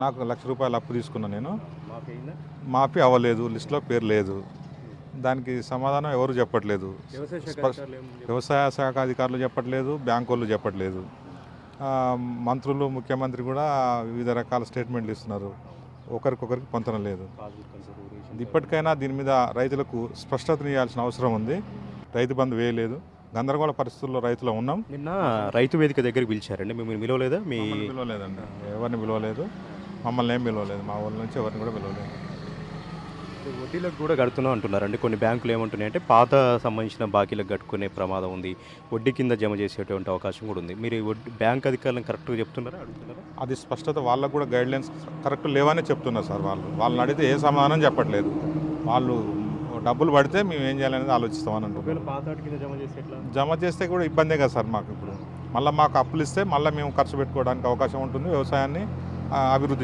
నాకు ₹1,00,000 అప్పు తీసుకున్నా నేను. మాకయిందా? మాఫీ అవ్వలేదు. లిస్ట్‌లో పేరు లేదు. దానికి సమాధానం ఎవరు చెప్పట్లేదు. వ్యవసాయ శాఖ స్పష్ అధికారులు ఏం చెప్పారు? వ్యవసాయ శాఖ అధికారులు చెప్పట్లేదు. బ్యాంకోళ్ళు చెప్పట్లేదు. మంత్రులు, ముఖ్యమంత్రి కూడా వివిధ రకాల స్టేట్మెంట్లు ఇస్తున్నారు. ఒకరికొకరికి పొంతన లేదు. పాస్బుక్ కన్సిడరేషన్ ఇప్పటికైనా దీని మీద రైతులకు స్పష్టతనియాల్సిన అవసరం ఉంది. రైతు బంధు వేయలేదు. గందరగోళ పరిస్థితుల్లో రైతులు ఉన్నాం. నిన్న రైతు వేదిక దగ్గరికి పిలిచారండి. మిమ్మల్ని పిలవలేదా? మమ్మల్ని పిలవలేదండి. ఎవరిని పిలవలేదు. మమ్మల్ని ఏం పిలవలేదు. మా ఊళ్ళ నుంచి ఎవరిని కూడా పిలవలేదు. వడ్డీలకు కూడా కడుతున్నాం అంటున్నారండి. కొన్ని బ్యాంకులు ఏమంటున్నాయంటే పాత సంబంధించిన బాకీలకు కట్టుకునే ప్రమాదం ఉంది. వడ్డీ కింద జమ చేసేటువంటి అవకాశం కూడా ఉంది. మీరు బ్యాంక్ అధికారులను కరెక్ట్గా చెప్తున్నారా, అడుగుతున్నారా? అది స్పష్టత వాళ్ళకు కూడా గైడ్లైన్స్ కరెక్ట్ లేవనే చెప్తున్నారు సార్ వాళ్ళు. వాళ్ళని అడిగితే ఏ సమాధానం చెప్పట్లేదు. వాళ్ళు డబ్బులు పడితే మేము ఏం చేయాలనేది ఆలోచిస్తామని అంటున్నారు. ఒకవేళ పాత వాటి కింద జమ చేస్తే ఎట్లా? జమ చేస్తే కూడా ఇబ్బందే కదా సార్ మాకు ఇప్పుడు. మళ్ళీ మాకు అప్పులు ఇస్తే మళ్ళీ మేము ఖర్చు పెట్టుకోవడానికి అవకాశం ఉంటుంది. వ్యవసాయాన్ని అభివృద్ధి